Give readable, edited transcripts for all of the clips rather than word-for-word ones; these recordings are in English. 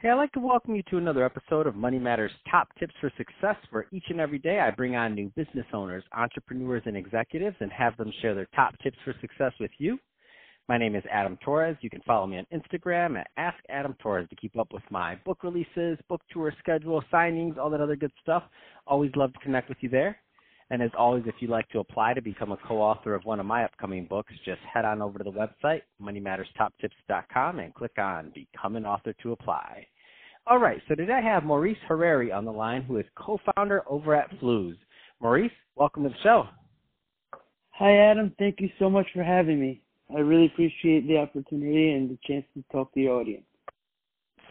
Hey, I'd like to welcome you to another episode of Money Matters Top Tips for Success, where each and every day I bring on new business owners, entrepreneurs, and executives and have them share their top tips for success with you. My name is Adam Torres. You can follow me on Instagram at AskAdamTorres to keep up with my book releases, book tour schedule, signings, all that other good stuff. Always love to connect with you there. And as always, if you'd like to apply to become a co-author of one of my upcoming books, just head on over to the website, moneymatterstoptips.com, and click on Become an Author to apply. All right, so today I have Maurice Harary on the line, who is co-founder over at Fluz. Maurice, welcome to the show. Hi, Adam. Thank you so much for having me. I really appreciate the opportunity and the chance to talk to your audience.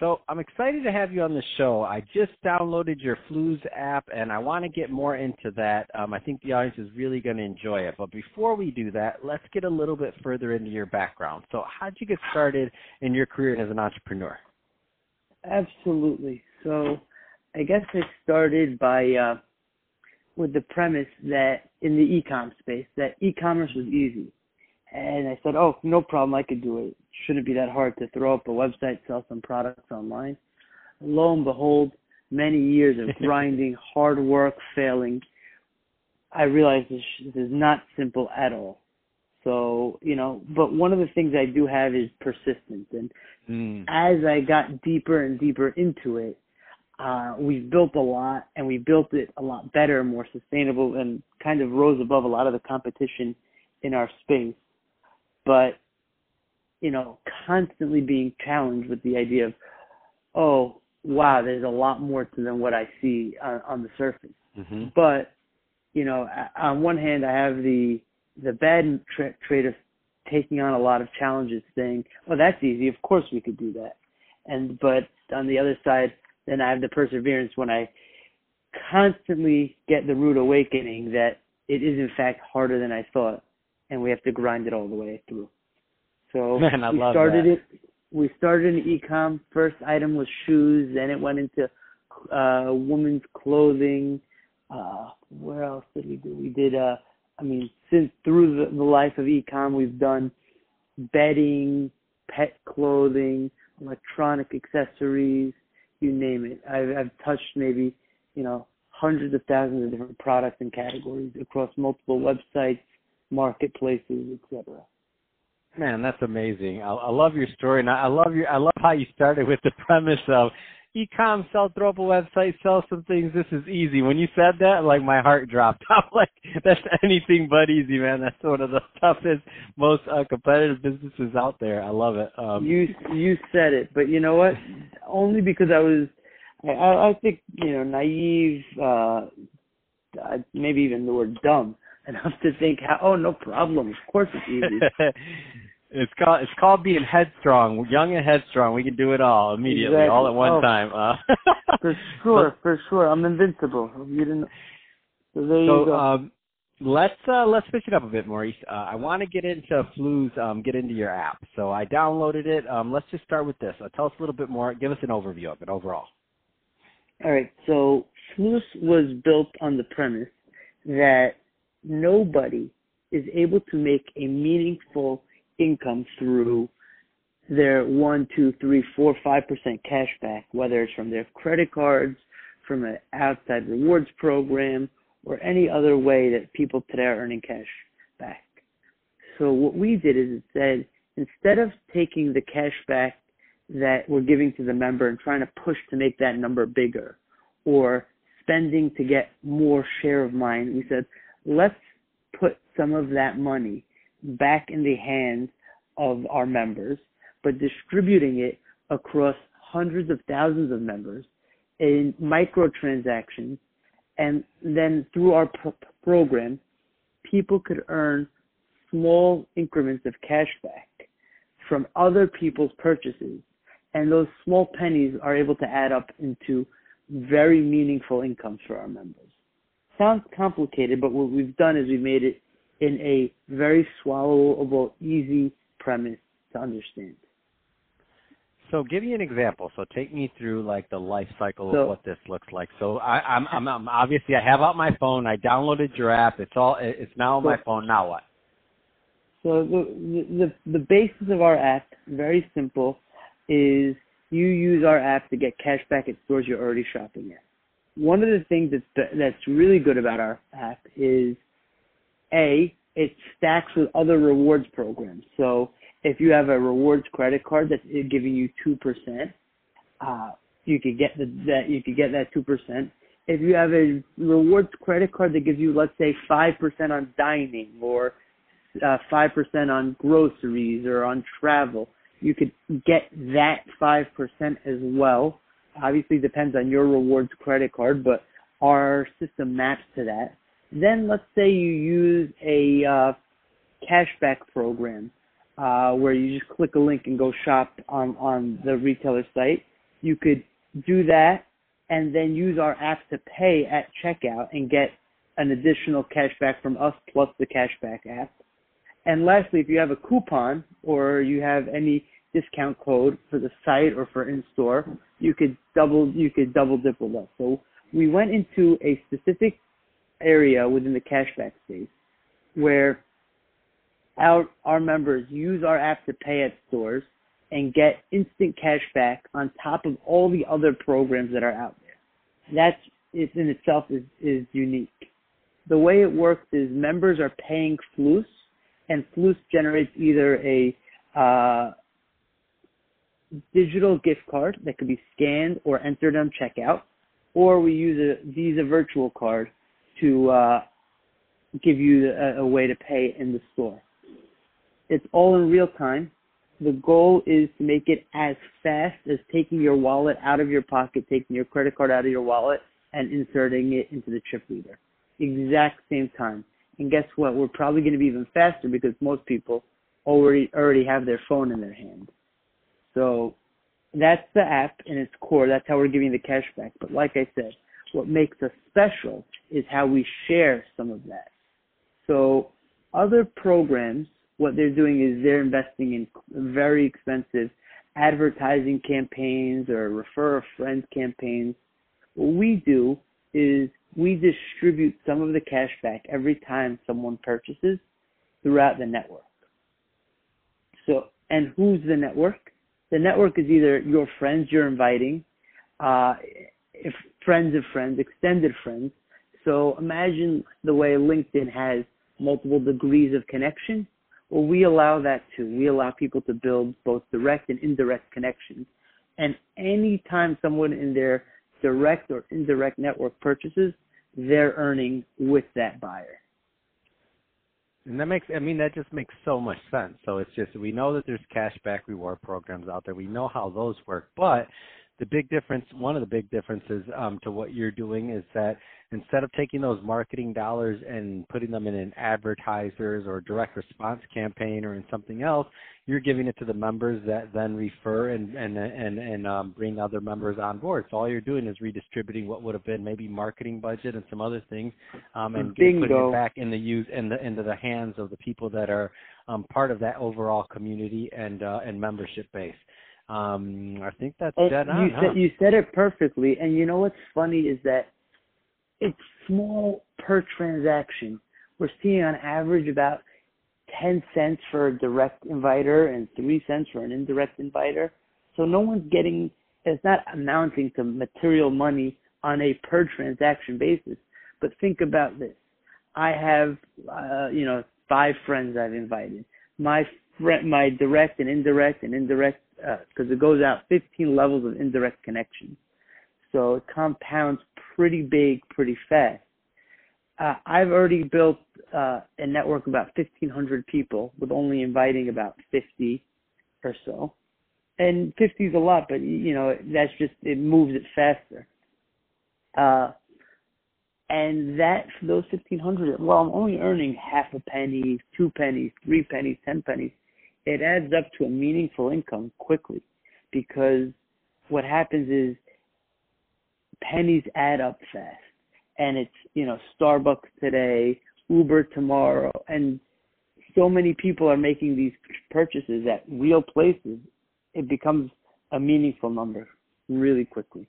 So I'm excited to have you on the show. I just downloaded your Fluz app, and I want to get more into that. I think the audience is really going to enjoy it. But before we do that, let's get a little bit further into your background. So how did you get started in your career as an entrepreneur? Absolutely. So I guess I started by with the premise that in the e-com space, that e-commerce was easy. And I said, oh, no problem, I could do it. Shouldn't be that hard to throw up a website, sell some products online. Lo and behold, many years of grinding, hard work, failing, I realized this is not simple at all. So, but one of the things I do have is persistence. And as I got deeper and deeper into it, we've built a lot, and we built it a lot better, more sustainable, and kind of rose above a lot of the competition in our space. But, constantly being challenged with the idea of, oh, wow, there's a lot more to than what I see on the surface. Mm-hmm. But, on one hand, I have the bad trait of taking on a lot of challenges, saying, oh, that's easy. Of course we could do that. But on the other side, then I have the perseverance when I constantly get the rude awakening that it is, in fact, harder than I thought, and we have to grind it all the way through. So Man, I love that. We started in e-com. First item was shoes. Then it went into women's clothing. Where else did we do? We did, since through the life of e-com, we've done bedding, pet clothing, electronic accessories, you name it. I've touched maybe, hundreds of thousands of different products and categories across multiple websites, marketplaces, etc. Man, that's amazing. I love your story, and I love how you started with the premise of e-com, throw up a website, sell some things. This is easy. When you said that, my heart dropped. I'm like, that's anything but easy, man. That's one of the toughest, most competitive businesses out there. I love it. You said it, but you know what? Only because I think, naive, maybe even the word dumb, enough to think, oh, no problem. Of course it's easy. It's called being headstrong, young and headstrong. We can do it all immediately, exactly. All at one time. For sure. I'm invincible. You didn't. So there you go. Let's switch it up a bit, Maurice. I want to get into Fluz, get into your app. So I downloaded it. Let's just start with this. Tell us a little bit more. Give us an overview of it overall. All right. So Fluz was built on the premise that nobody is able to make a meaningful income through their 1, 2, 3, 4, 5% cash back, whether it's from their credit cards, from an outside rewards program, or any other way that people today are earning cash back. So what we did is it said, instead of taking the cash back that we're giving to the member and trying to push to make that number bigger, or spending to get more share of mind, we said, let's put some of that money back in the hands of our members, but distributing it across hundreds of thousands of members in microtransactions. And then through our program, people could earn small increments of cash back from other people's purchases. And those small pennies are able to add up into very meaningful incomes for our members. Sounds complicated, but what we've done is we made it in a very swallowable, easy premise to understand. So give me an example. So take me through the life cycle of what this looks like. So I'm obviously I have out my phone. I downloaded your app. It's now on my phone. Now what? So the basis of our app, very simple, is you use our app to get cash back at stores you're already shopping at. One of the things that's really good about our app is, it stacks with other rewards programs. So if you have a rewards credit card that's giving you 2%, you could get that 2%. If you have a rewards credit card that gives you, let's say, 5% on dining or 5% on groceries or on travel, you could get that 5% as well. Obviously, depends on your rewards credit card, but our system maps to that. Then let's say you use a cashback program where you just click a link and go shop on the retailer site. You could do that and then use our app to pay at checkout and get an additional cashback from us plus the cashback app. And lastly, if you have a coupon or you have any discount code for the site or for in-store, you could double dip with us. So we went into a specific area within the cashback space where our members use our app to pay at stores and get instant cash back on top of all the other programs that are out there. That in itself is unique. The way it works is members are paying Fluz, and Fluz generates either a digital gift card that could be scanned or entered on checkout, or we use a Visa virtual card to give you a way to pay in the store. It's all in real time. The goal is to make it as fast as taking your wallet out of your pocket, taking your credit card out of your wallet, and inserting it into the chip reader. Exact same time. And guess what? We're probably going to be even faster because most people already have their phone in their hand. So that's the app in its core. That's how we're giving the cash back. But like I said, what makes us special is how we share some of that. So other programs, what they're doing is they're investing in very expensive advertising campaigns or refer a friend campaigns. What we do is we distribute some of the cash back every time someone purchases throughout the network. So, and who's the network? The network is either your friends you're inviting, if friends of friends, extended friends. So imagine the way LinkedIn has multiple degrees of connection. Well, we allow that too. We allow people to build both direct and indirect connections. And anytime someone in their direct or indirect network purchases, they're earning with that buyer. And that just makes so much sense. So it's just, we know that there's cashback reward programs out there. We know how those work. But the big difference, one of the big differences to what you're doing is that instead of taking those marketing dollars and putting them in an advertisers or direct response campaign or in something else, you're giving it to the members that then refer and bring other members on board. So all you're doing is redistributing what would have been maybe marketing budget and some other things, and putting it back into the hands of the people that are part of that overall community and membership base. I think that's dead on. You said it perfectly. And you know what's funny is that it's small per transaction. We're seeing on average about 10 cents for a direct inviter and 3 cents for an indirect inviter. So no one's getting, it's not amounting to material money on a per transaction basis. But think about this. I have, 5 friends I've invited. My direct and indirect, because it goes out 15 levels of indirect connections. So it compounds pretty big, pretty fast. I've already built a network of about 1,500 people with only inviting about 50 or so. And 50 is a lot, but, that's just, it moves it faster. And that, for those 1,500, well, I'm only earning half a penny, 2 pennies, 3 pennies, 10 pennies. It adds up to a meaningful income quickly because what happens is pennies add up fast. And it's, Starbucks today, Uber tomorrow, and so many people are making these purchases at real places. It becomes a meaningful number really quickly.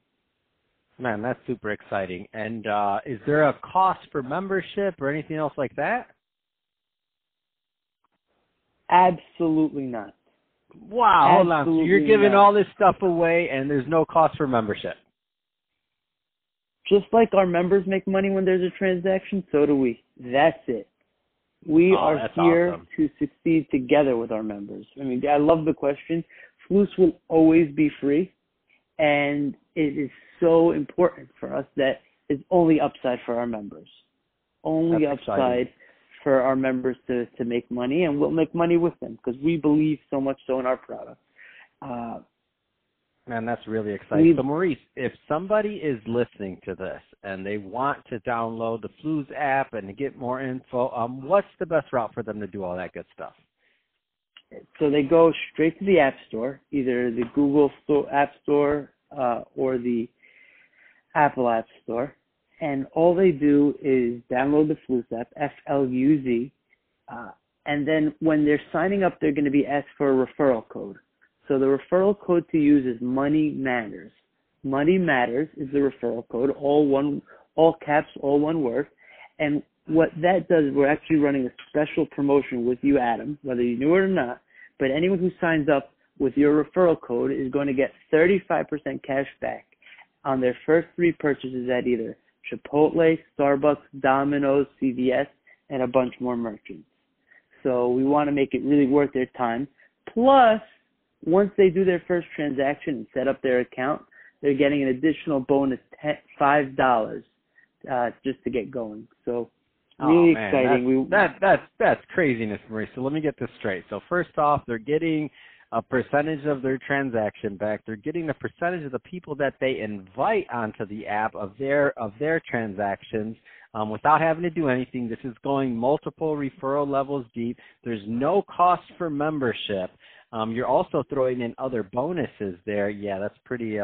Man, that's super exciting. And is there a cost for membership or anything else like that? Absolutely not. Wow, hold on. So you're giving not. all this stuff away, and there's no cost for membership. Just like our members make money when there's a transaction, so do we. That's it. We are here awesome. to succeed together with our members. I mean, I love the question. Fluz will always be free, and it is so important for us that it's only upside for our members. Only That's upside exciting. for our members to make money, and we'll make money with them because we believe so much so in our product. Man, that's really exciting. So, Maurice, if somebody is listening to this and they want to download the Fluz app and to get more info, what's the best route for them to do all that good stuff? So they go straight to the App Store, either the Google App Store or the Apple App Store, and all they do is download the Fluz app, F-L-U-Z, and then when they're signing up, they're going to be asked for a referral code. So the referral code to use is Money Matters. Money Matters is the referral code, all caps, all one word. And what that does is we're actually running a special promotion with you, Adam, whether you knew it or not. But anyone who signs up with your referral code is going to get 35% cash back on their first 3 purchases at either Chipotle, Starbucks, Domino's, CVS, and a bunch more merchants. So we want to make it really worth their time. Plus, once they do their first transaction and set up their account, they're getting an additional bonus $5 just to get going. So really exciting. That's craziness, Maurice. So let me get this straight. So first off, they're getting a percentage of their transaction back. They're getting a percentage of the people that they invite onto the app of their transactions without having to do anything. This is going multiple referral levels deep. There's no cost for membership. You're also throwing in other bonuses there. Yeah, that's pretty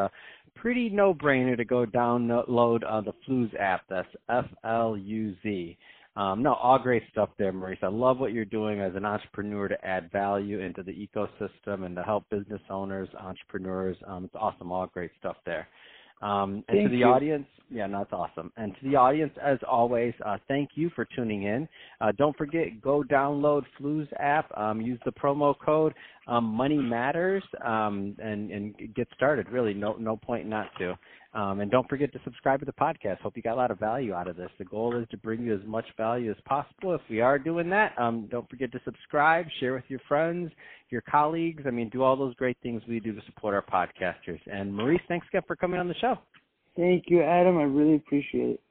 no-brainer to go download the Fluz app. That's F-L-U-Z. No, all great stuff there, Maurice. I love what you're doing as an entrepreneur to add value into the ecosystem and to help business owners, entrepreneurs. It's awesome. All great stuff there. And to the audience, that's awesome. And to the audience, as always, thank you for tuning in. Don't forget, go download Fluz app, use the promo code Money Matters, and get started. Really, no point not to. And don't forget to subscribe to the podcast. Hope you got a lot of value out of this. The goal is to bring you as much value as possible. If we are doing that, don't forget to subscribe, share with your friends, your colleagues. I mean, do all those great things we do to support our podcasters. And Maurice, thanks again for coming on the show. Thank you, Adam. I really appreciate it.